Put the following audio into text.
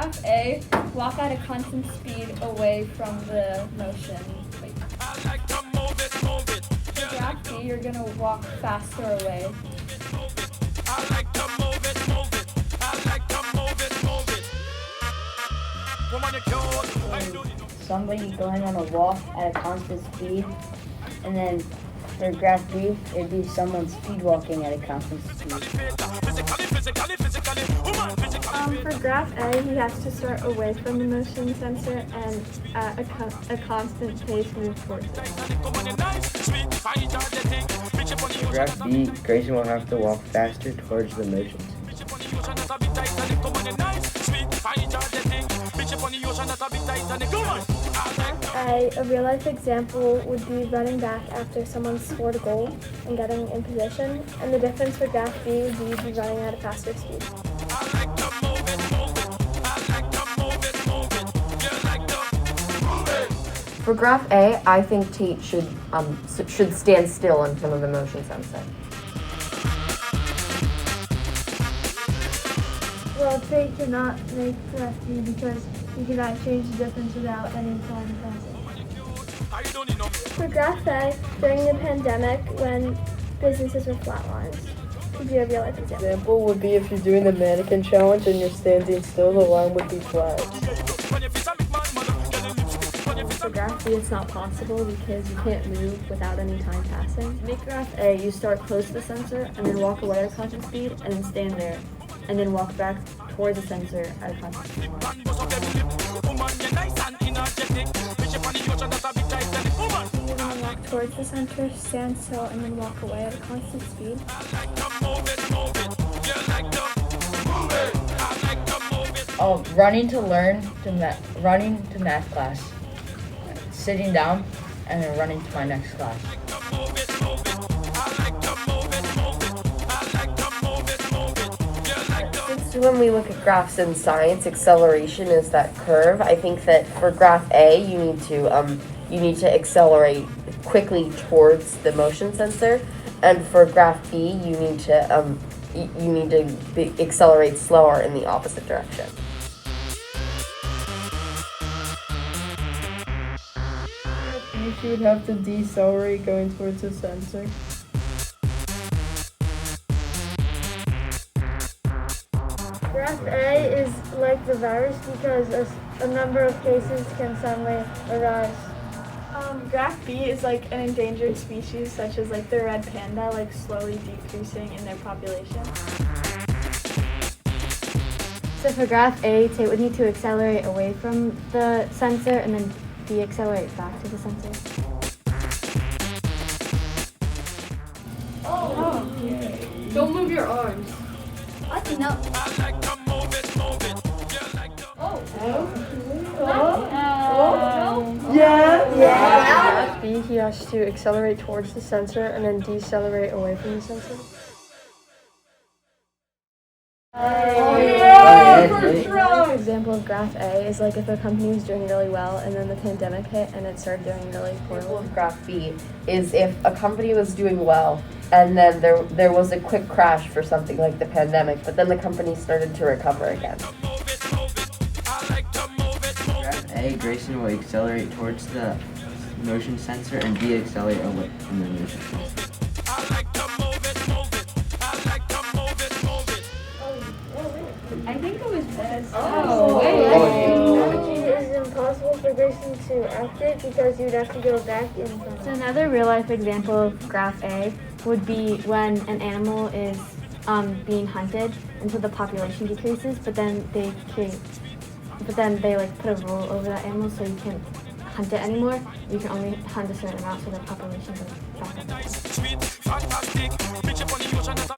graph A, walk at a constant speed away from the motion. Wait. For graph B, you're gonna walk faster away. Somebody going on a walk at a constant speed, and then for graph B, it'd be someone speed walking at a constant speed. For graph A, he has to start away from the motion sensor and at a constant pace move towards it. For graph B, Grayson will have to walk faster towards the motion sensor. A real-life example would be running back after someone scored a goal and getting in position, and the difference for graph B would be running at a faster speed. For graph A, I think Tate should stand still in front of the motion sensor. Well, Tate cannot make graph B because you cannot change the difference without any time passing. For graph A, during the pandemic, when businesses were flatlined, could be a real life example. Example would be if you're doing the mannequin challenge and you're standing still, the line would be flat. For graph B, it's not possible because you can't move without any time passing. Make graph A, you start close to the sensor and then walk away at a constant speed and then stand there and then walk back towards the sensor at a constant speed. You're going to walk towards the center, stand still, and then walk away at a constant speed. Oh, running to math class, sitting down, and then running to my next class. When we look at graphs in science, acceleration is that curve. I think that for graph A, you need to accelerate quickly towards the motion sensor, and for graph B, you need to accelerate slower in the opposite direction. You would have to decelerate going towards the sensor. Graph A is like the virus because a number of cases can suddenly arise. Graph B is like an endangered species, such as like the red panda, like slowly decreasing in their population. So for graph A, Tate would need to accelerate away from the sensor and then de-accelerate back to the sensor. Don't move your arms. I think no. Graph B, he has to accelerate towards the sensor and then decelerate away from the sensor. An example of graph A is like if a company was doing really well and then the pandemic hit and it started doing really poorly. Graph B is if a company was doing well and then there was a quick crash for something like the pandemic, but then the company started to recover again. Graph A, Grayson will accelerate towards the motion sensor and de-accelerate away from the motion sensor. I think it was this. It is impossible for Grayson to act it because you'd have to go back in time. So another real-life example of graph A would be when an animal is being hunted, and so the population decreases, but then they like put a rule over that animal, so you can't hunt it anymore. You can only hunt a certain amount, so the population goes back up.